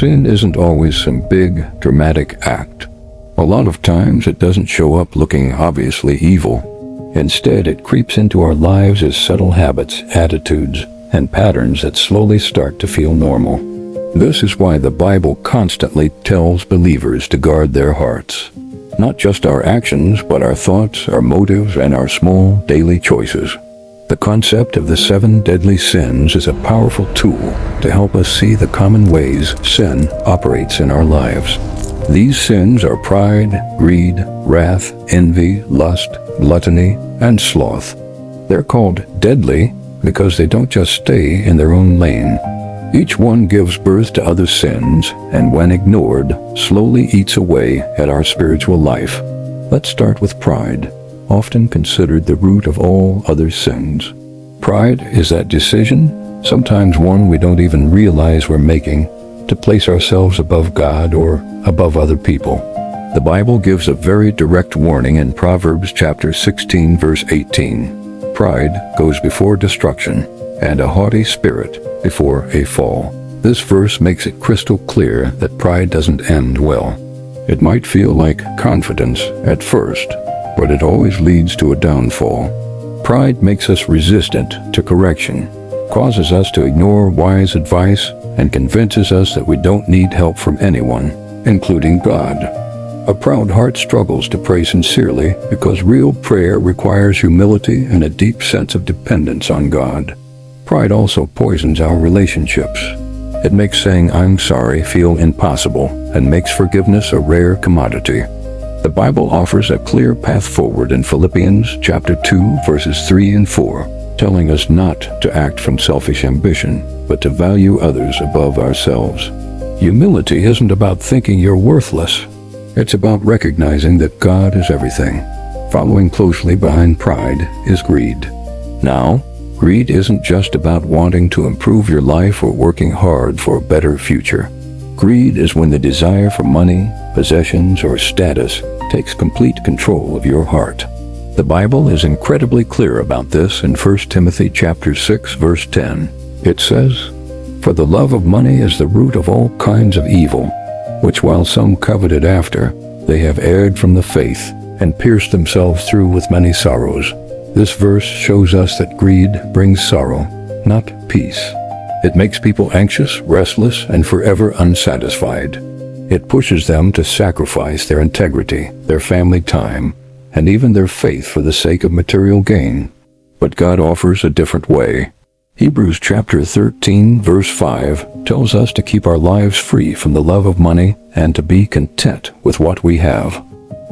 Sin isn't always some big, dramatic act. A lot of times it doesn't show up looking obviously evil. Instead, it creeps into our lives as subtle habits, attitudes, and patterns that slowly start to feel normal. This is why the Bible constantly tells believers to guard their hearts. Not just our actions, but our thoughts, our motives, and our small daily choices. The concept of the 7 deadly sins is a powerful tool to help us see the common ways sin operates in our lives. These sins are pride, greed, wrath, envy, lust, gluttony, and sloth. They're called deadly because they don't just stay in their own lane. Each one gives birth to other sins, and when ignored, slowly eats away at our spiritual life. Let's start with pride, often considered the root of all other sins. Pride is that decision, sometimes one we don't even realize we're making, to place ourselves above God or above other people. The Bible gives a very direct warning in Proverbs chapter 16, verse 18. Pride goes before destruction, and a haughty spirit before a fall. This verse makes it crystal clear that pride doesn't end well. It might feel like confidence at first, but it always leads to a downfall. Pride makes us resistant to correction, causes us to ignore wise advice, and convinces us that we don't need help from anyone, including God. A proud heart struggles to pray sincerely because real prayer requires humility and a deep sense of dependence on God. Pride also poisons our relationships. It makes saying "I'm sorry" feel impossible and makes forgiveness a rare commodity. The Bible offers a clear path forward in Philippians chapter 2, verses 3 and 4, telling us not to act from selfish ambition, but to value others above ourselves. Humility isn't about thinking you're worthless. It's about recognizing that God is everything. Following closely behind pride is greed. Now, greed isn't just about wanting to improve your life or working hard for a better future. Greed is when the desire for money, possessions, or status takes complete control of your heart. The Bible is incredibly clear about this in 1 Timothy chapter 6, verse 10. It says, "For the love of money is the root of all kinds of evil, which while some coveted after, they have erred from the faith, and pierced themselves through with many sorrows." This verse shows us that greed brings sorrow, not peace. It makes people anxious, restless, and forever unsatisfied. It pushes them to sacrifice their integrity, their family time, and even their faith for the sake of material gain. But God offers a different way. Hebrews chapter 13, verse 5 tells us to keep our lives free from the love of money and to be content with what we have.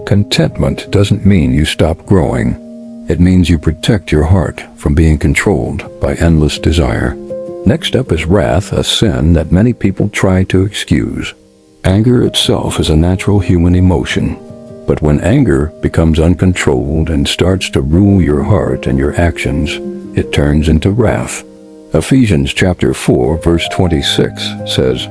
Contentment doesn't mean you stop growing. It means you protect your heart from being controlled by endless desire. Next up is wrath, a sin that many people try to excuse. Anger itself is a natural human emotion, but when anger becomes uncontrolled and starts to rule your heart and your actions, it turns into wrath. Ephesians chapter 4, verse 26 says,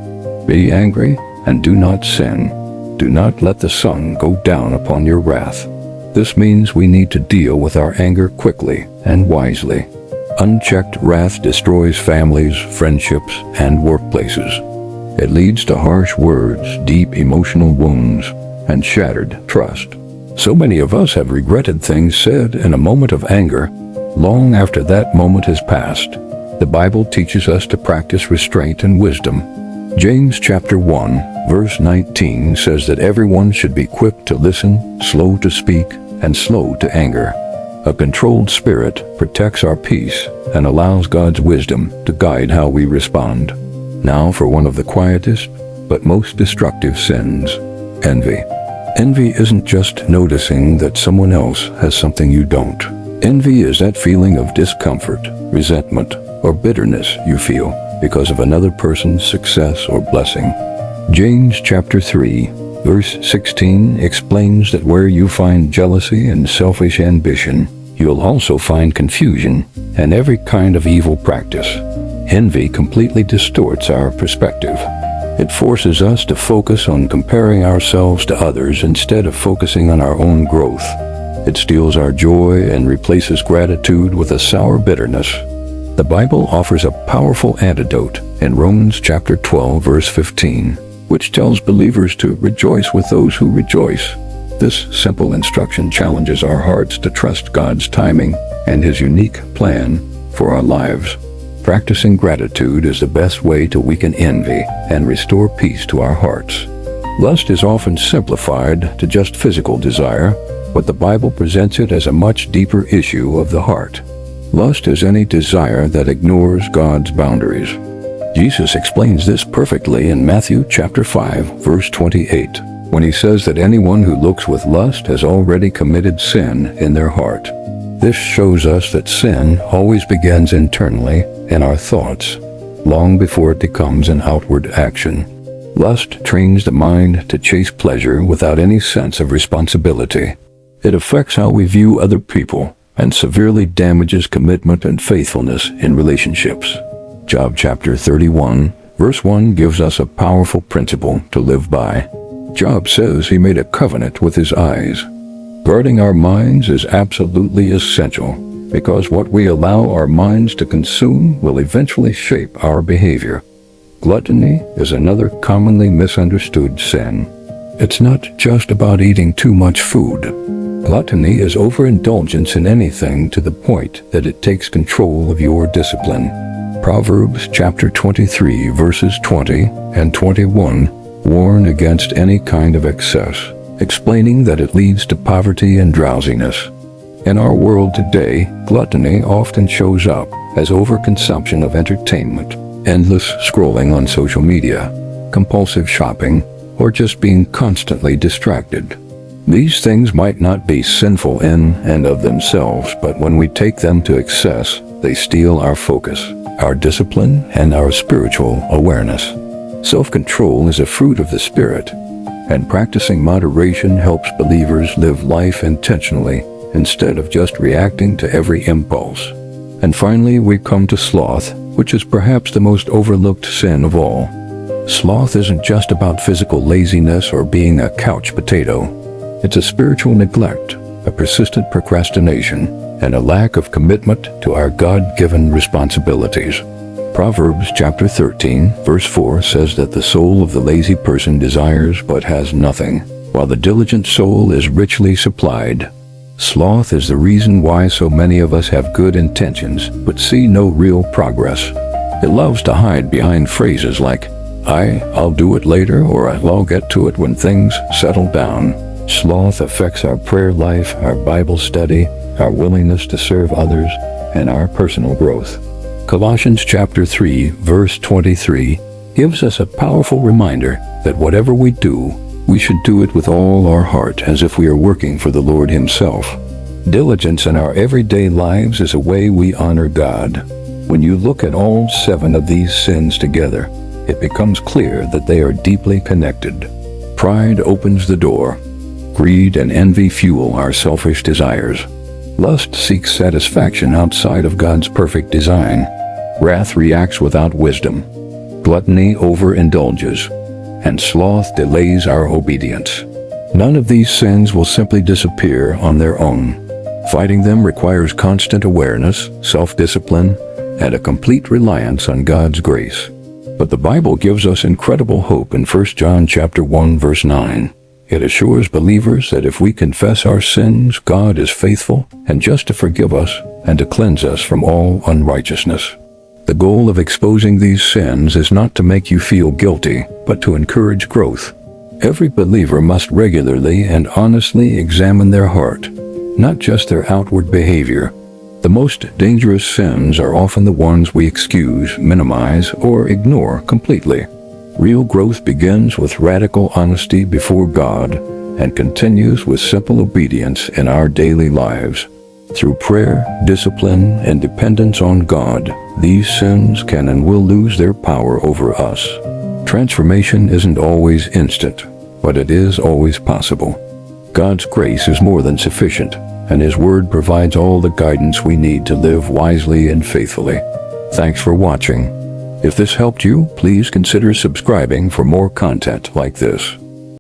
"Be angry and do not sin. Do not let the sun go down upon your wrath." This means we need to deal with our anger quickly and wisely. Unchecked wrath destroys families, friendships, and workplaces. It leads to harsh words, deep emotional wounds, and shattered trust. So many of us have regretted things said in a moment of anger, long after that moment has passed. The Bible teaches us to practice restraint and wisdom. James chapter 1, verse 19 says that everyone should be quick to listen, slow to speak, and slow to anger. A controlled spirit protects our peace and allows God's wisdom to guide how we respond. Now for one of the quietest but most destructive sins, envy. Envy isn't just noticing that someone else has something you don't. Envy is that feeling of discomfort, resentment, or bitterness you feel because of another person's success or blessing. James chapter 3, verse 16 explains that where you find jealousy and selfish ambition, you'll also find confusion and every kind of evil practice. Envy completely distorts our perspective. It forces us to focus on comparing ourselves to others instead of focusing on our own growth. It steals our joy and replaces gratitude with a sour bitterness. The Bible offers a powerful antidote in Romans chapter 12, verse 15. which tells believers to rejoice with those who rejoice. This simple instruction challenges our hearts to trust God's timing and His unique plan for our lives. Practicing gratitude is the best way to weaken envy and restore peace to our hearts. Lust is often simplified to just physical desire, but the Bible presents it as a much deeper issue of the heart. Lust is any desire that ignores God's boundaries. Jesus explains this perfectly in Matthew chapter 5, verse 28, when He says that anyone who looks with lust has already committed sin in their heart. This shows us that sin always begins internally in our thoughts, long before it becomes an outward action. Lust trains the mind to chase pleasure without any sense of responsibility. It affects how we view other people and severely damages commitment and faithfulness in relationships. Job chapter 31, verse 1 gives us a powerful principle to live by. Job says he made a covenant with his eyes. Guarding our minds is absolutely essential, because what we allow our minds to consume will eventually shape our behavior. Gluttony is another commonly misunderstood sin. It's not just about eating too much food. Gluttony is overindulgence in anything to the point that it takes control of your discipline. Proverbs chapter 23, verses 20 and 21 warn against any kind of excess, explaining that it leads to poverty and drowsiness. In our world today, gluttony often shows up as overconsumption of entertainment, endless scrolling on social media, compulsive shopping, or just being constantly distracted. These things might not be sinful in and of themselves, but when we take them to excess, they steal our focus, our discipline, and our spiritual awareness. Self-control is a fruit of the Spirit, and practicing moderation helps believers live life intentionally instead of just reacting to every impulse. And finally, we come to sloth, which is perhaps the most overlooked sin of all. Sloth isn't just about physical laziness or being a couch potato. It's a spiritual neglect, a persistent procrastination, and a lack of commitment to our God-given responsibilities. Proverbs chapter 13, verse 4 says that the soul of the lazy person desires but has nothing, while the diligent soul is richly supplied. Sloth is the reason why so many of us have good intentions but see no real progress. It loves to hide behind phrases like, I'll do it later, or I'll get to it when things settle down. Sloth affects our prayer life, our Bible study, our willingness to serve others, and our personal growth. Colossians chapter 3, verse 23 gives us a powerful reminder that whatever we do, we should do it with all our heart as if we are working for the Lord Himself. Diligence in our everyday lives is a way we honor God. When you look at all 7 of these sins together, it becomes clear that they are deeply connected. Pride opens the door. Greed and envy fuel our selfish desires. Lust seeks satisfaction outside of God's perfect design. Wrath reacts without wisdom. Gluttony overindulges. And sloth delays our obedience. None of these sins will simply disappear on their own. Fighting them requires constant awareness, self-discipline, and a complete reliance on God's grace. But the Bible gives us incredible hope in 1 John chapter 1, verse 9. It assures believers that if we confess our sins, God is faithful and just to forgive us and to cleanse us from all unrighteousness. The goal of exposing these sins is not to make you feel guilty, but to encourage growth. Every believer must regularly and honestly examine their heart, not just their outward behavior. The most dangerous sins are often the ones we excuse, minimize, or ignore completely. Real growth begins with radical honesty before God and continues with simple obedience in our daily lives. Through prayer, discipline, and dependence on God, these sins can and will lose their power over us. Transformation isn't always instant, but it is always possible. God's grace is more than sufficient, and His Word provides all the guidance we need to live wisely and faithfully. Thanks for watching. If this helped you, please consider subscribing for more content like this.